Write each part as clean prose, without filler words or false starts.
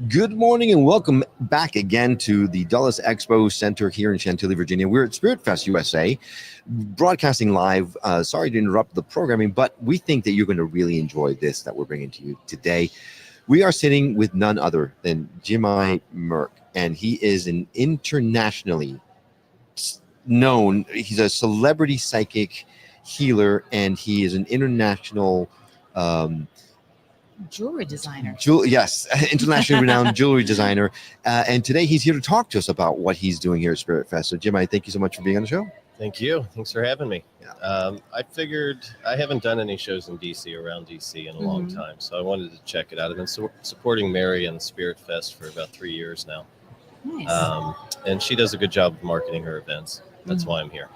Good morning and welcome back again to the Dulles Expo Center here in Chantilly, Virginia. We're at Spirit Fest USA, broadcasting live. Sorry to interrupt the programming, but we think that you're going to really enjoy this that we're bringing to you today. We are sitting with none other than Jimmy Merck, and he is an internationally known, he's a celebrity psychic healer, and he is an international jewelry designer. Yes, internationally renowned jewelry designer. And today he's here to talk to us about what he's doing here at Spirit Fest. So, Jim, I thank you so much for being on the show. Thank you. Thanks for having me. Yeah. I figured I haven't done any shows in DC, around DC, in a long time, so I wanted to check it out. I've been supporting Mary and Spirit Fest for about 3 years now. Nice. And she does a good job of marketing her events. That's why I'm here.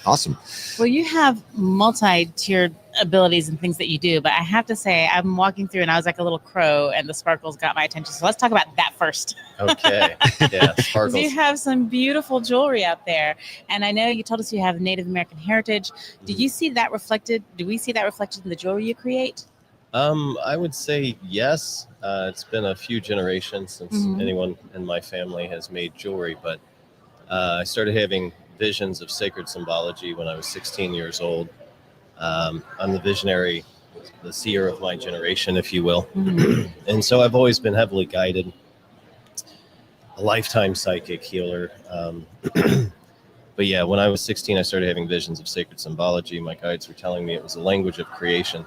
Awesome. Well, you have multi-tiered abilities and things that you do, but I have to say, I'm walking through and I was like a little crow and the sparkles got my attention. So let's talk about that first. Okay. Yeah, sparkles. You have some beautiful jewelry out there. And I know you told us you have Native American heritage. Do you see that reflected? Do we see that reflected in the jewelry you create? I would say yes. It's been a few generations since anyone in my family has made jewelry, but I started having visions of sacred symbology when I was 16 years old. I'm the visionary, the seer of my generation, if you will. And so I've always been heavily guided, a lifetime psychic healer. But yeah, when I was 16, I started having visions of sacred symbology. My guides were telling me it was a language of creation.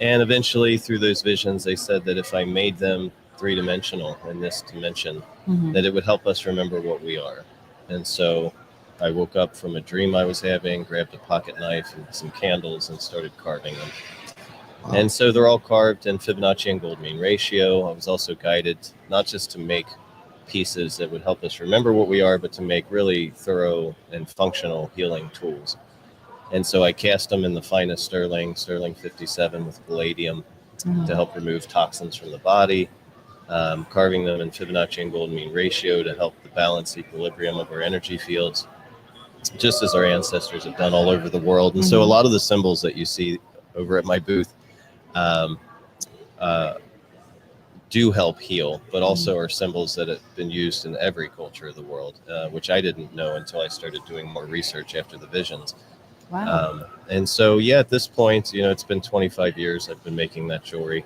And eventually, through those visions, they said that if I made them three-dimensional in this dimension, that it would help us remember what we are. And so I woke up from a dream I was having, grabbed a pocket knife and some candles and started carving them. Wow. And so they're all carved in Fibonacci and gold mean ratio. I was also guided not just to make pieces that would help us remember what we are, but to make really thorough and functional healing tools. And so I cast them in the finest sterling 57 with palladium to help remove toxins from the body. Carving them in Fibonacci and gold mean ratio to help the balance equilibrium of our energy fields, just as our ancestors have done all over the world. And so a lot of the symbols that you see over at my booth do help heal, but also are symbols that have been used in every culture of the world, which I didn't know until I started doing more research after the visions. Wow. And so, yeah, at this point, it's been 25 years I've been making that jewelry.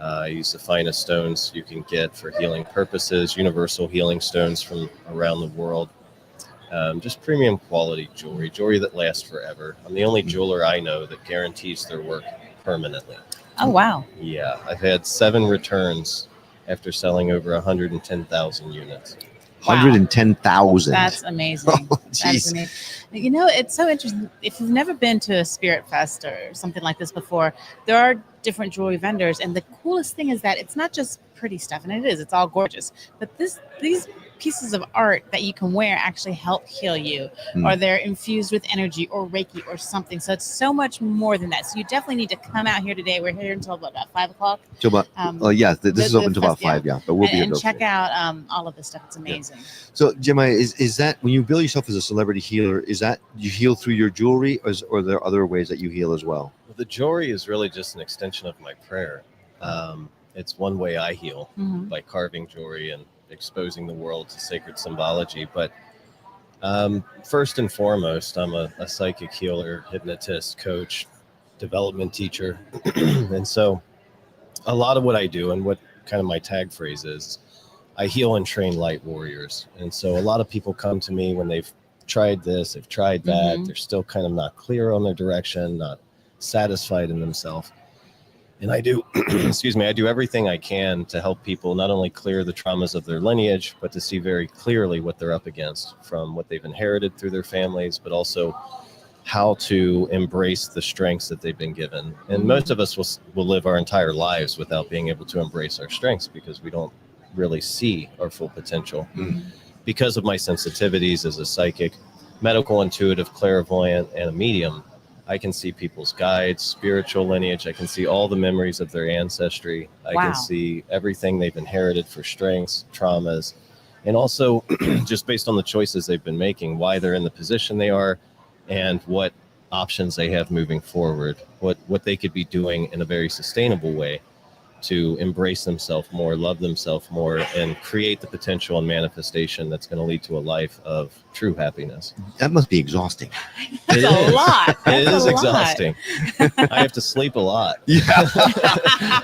I use the finest stones you can get for healing purposes, universal healing stones from around the world. Just premium quality jewelry that lasts forever. I'm the only jeweler I know that guarantees their work permanently. Oh, wow. Yeah, I've had 7 returns after selling over 110,000 units. Wow. 110,000. That's amazing. Oh, That's amazing. It's so interesting. If you've never been to a Spirit Fest or something like this before, there are different jewelry vendors. And the coolest thing is that it's not just pretty stuff, and it's all gorgeous. But these pieces of art that you can wear actually help heal you, or they're infused with energy or Reiki or something. So it's so much more than that. So you definitely need to come out here today. We're here until about 5 o'clock. Till about, this is open until about 5, but we'll be here. And check out all of this stuff. It's amazing. Yeah. So, Jemai, is that when you bill yourself as a celebrity healer, is that you heal through your jewelry, or are there other ways that you heal as well? Well, the jewelry is really just an extension of my prayer. It's one way I heal, by carving jewelry and exposing the world to sacred symbology. But first and foremost, I'm a psychic healer, hypnotist, coach, development teacher. And so a lot of what I do, and what kind of my tag phrase is, I heal and train light warriors. And so a lot of people come to me when they've tried this, they've tried that, they're still kind of not clear on their direction, not satisfied in themselves. And I do, I do everything I can to help people not only clear the traumas of their lineage, but to see very clearly what they're up against from what they've inherited through their families, but also how to embrace the strengths that they've been given. And most of us will live our entire lives without being able to embrace our strengths because we don't really see our full potential. Because of my sensitivities as a psychic, medical intuitive, clairvoyant, and a medium, I can see people's guides, spiritual lineage. I can see all the memories of their ancestry. I can see everything they've inherited for strengths, traumas, and also just based on the choices they've been making, why they're in the position they are, and what options they have moving forward, what they could be doing in a very sustainable way to embrace themselves more, love themselves more, and create the potential and manifestation that's going to lead to a life of true happiness. That must be exhausting. That's It a is. lot. It That's a is lot. exhausting. I have to sleep a lot. Yeah.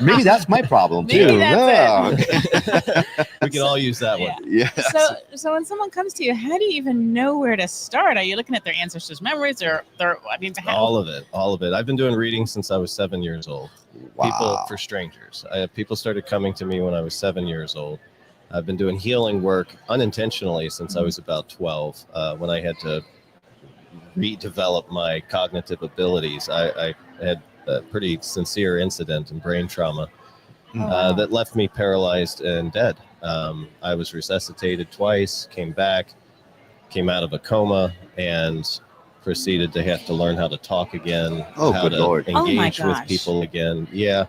Maybe that's my problem Maybe too. that's We can all use that one. Yeah. Yeah. So when someone comes to you, how do you even know where to start? Are you looking at their ancestors' memories, or All of it. I've been doing readings since I was 7 years old. People for strangers. People started coming to me when I was 7 years old. I've been doing healing work unintentionally since I was about 12, when I had to redevelop my cognitive abilities. I had a pretty sincere incident and brain trauma wow. that left me paralyzed and dead. I was resuscitated twice, came back, came out of a coma, and proceeded to have to learn how to talk again, Oh, how good to Lord. Oh, my engage with gosh. people again. Yeah,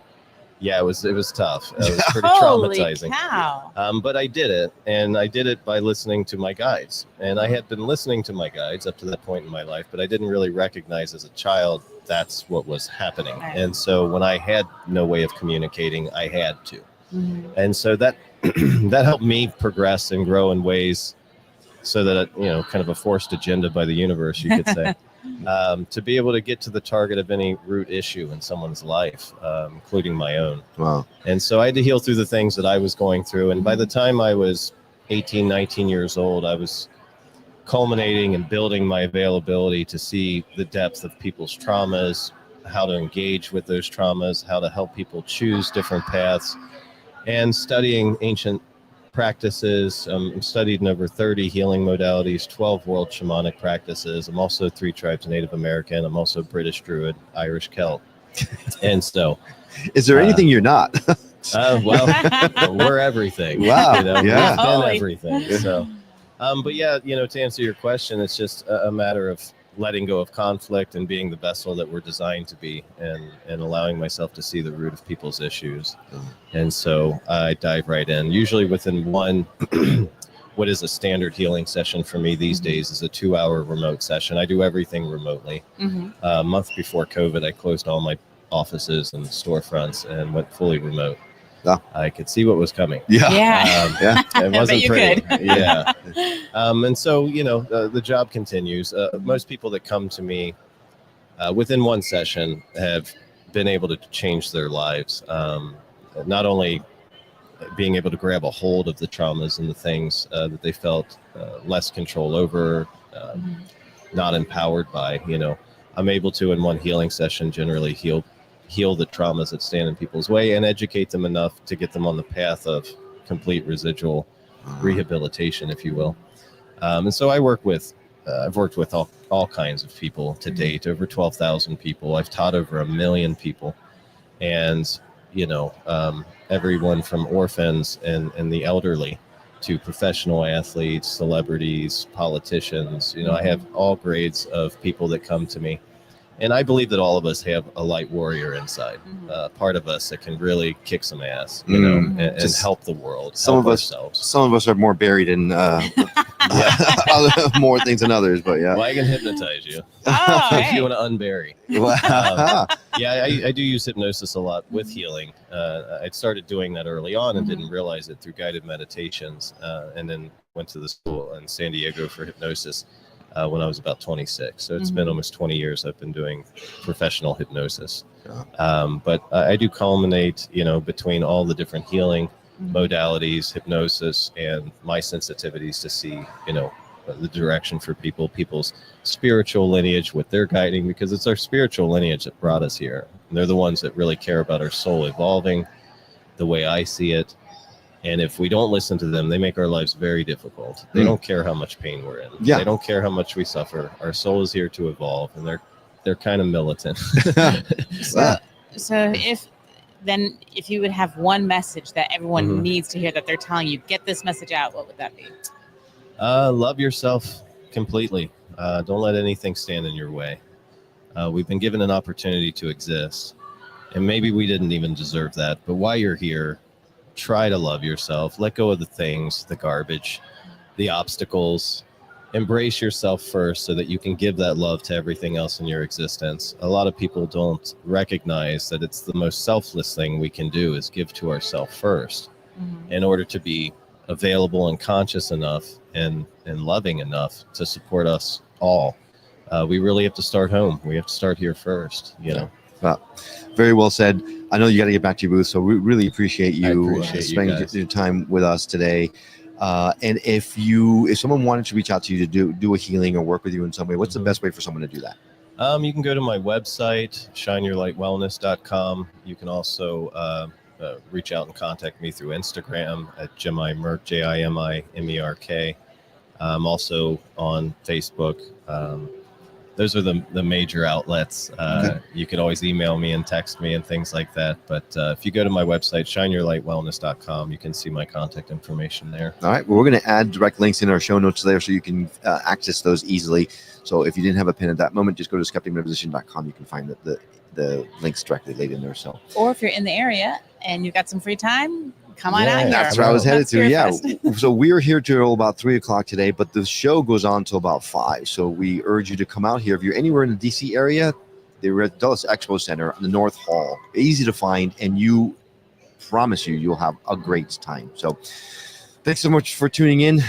it was tough. It was pretty Holy traumatizing. cow! But I did it, and I did it by listening to my guides. And I had been listening to my guides up to that point in my life, but I didn't really recognize as a child that's what was happening. Right. And so when I had no way of communicating, I had to. Mhm. And so that that helped me progress and grow in ways so that, kind of a forced agenda by the universe, you could say, to be able to get to the target of any root issue in someone's life, including my own. Wow. And so I had to heal through the things that I was going through. And by the time I was 18, 19 years old, I was culminating and building my availability to see the depth of people's traumas, how to engage with those traumas, how to help people choose different paths, and studying ancient practices. Studied in over 30 healing modalities, 12 world shamanic practices. I'm also 3 tribes Native American. I'm also British Druid, Irish Celt. And so, Is there anything you're not? well, we're everything. Wow. You know, Yeah. we've been Holy. everything. So, but yeah, to answer your question, it's just a matter of letting go of conflict and being the vessel that we're designed to be, and allowing myself to see the root of people's issues. And so I dive right in. Usually within one, what is a standard healing session for me these days is a 2-hour remote session. I do everything remotely. Mhm. A month before COVID, I closed all my offices and storefronts and went fully remote. Ah. I could see what was coming. Yeah. Yeah. Yeah. It bet wasn't you pretty. could. Yeah. And so, the job continues. Most people that come to me within one session have been able to change their lives. Not only being able to grab a hold of the traumas and the things that they felt less control over, Mhm. not empowered by, I'm able to, in one healing session, generally heal the traumas that stand in people's way and educate them enough to get them on the path of complete residual rehabilitation, if you will. And so I've worked with all kinds of people to date, over 12,000 people. I've taught over 1 million people, and everyone from orphans and the elderly to professional athletes, celebrities, politicians. I have all grades of people that come to me. And I believe that all of us have a light warrior inside, part of us that can really kick some ass, and Just help the world, some help of us- ourselves. Some of us are more buried in more things than others, but yeah. Well, I can hypnotize you Oh, if hey. you want to unbury. Wow. Yeah, I do use hypnosis a lot with healing. I started doing that early on and didn't realize it through guided meditations, and then went to the school in San Diego for hypnosis when I was about 26. So it's been almost 20 years I've been doing professional hypnosis. But I do culminate, between all the different healing modalities, hypnosis, and my sensitivities to see, the direction for people's spiritual lineage, what they're guiding, because it's our spiritual lineage that brought us here. And they're the ones that really care about our soul evolving the way I see it. And if we don't listen to them, they make our lives very difficult. They don't care how much pain we're in. Yeah. They don't care how much we suffer. Our soul is here to evolve, and they're kind of militant. So if you would have one message that everyone needs to hear, that they're telling you, get this message out, what would that be? Love yourself completely. Don't let anything stand in your way. We've been given an opportunity to exist, and maybe we didn't even deserve that. But while you're here, try to love yourself. Let go of the things, the garbage, the obstacles, embrace yourself first so that you can give that love to everything else in your existence. A lot of people don't recognize that it's the most selfless thing we can do is give to ourselves first in order to be available and conscious enough and loving enough to support us all. We really have to start home. We have to start here first, you know. Well, very well said. I know you got to get back to your booth, so we really appreciate you appreciate you spending guys. your time with us today. And if someone wanted to reach out to you to do a healing or work with you in some way, what's the best way for someone to do that? You can go to my website, shineyourlightwellness.com. You can also reach out and contact me through Instagram at Jimmy Merk, JIMIMERK. I'm also on Facebook. Those are the major outlets. Okay. You can always email me and text me and things like that. But if you go to my website, shineyourlightwellness.com, you can see my contact information there. All right. Well, we're going to add direct links in our show notes there so you can access those easily. So if you didn't have a pen at that moment, just go to skepticmetaphysician.com. You can find the links directly laid in there. So, Or if you're in the area and you've got some free time, come on Yeah, out here. that's where I was Come headed to to. Yeah. Spirit Fest. So we're here till about 3:00 today, but the show goes on till about 5. So we urge you to come out here. If you're anywhere in the DC area, they're at Dulles Expo Center on the North Hall. Easy to find, and you promise you'll have a great time. So thanks so much for tuning in.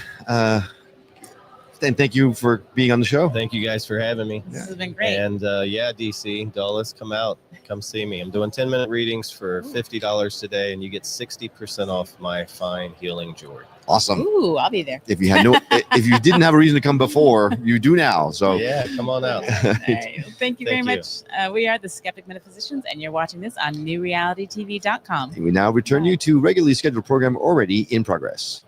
And thank you for being on the show. Thank you guys for having me. This has been great. And DC, Dulles, come out, come see me. I'm doing 10-minute readings for $50 today, and you get 60% off my fine healing jewelry. Awesome. Ooh, I'll be there. If you didn't have a reason to come before, you do now. So Yeah, come on out. All right. Well, thank you very Thank much. We are the Skeptic Metaphysicians, and you're watching this on NewRealityTV.com. we now return you to regularly scheduled program already in progress.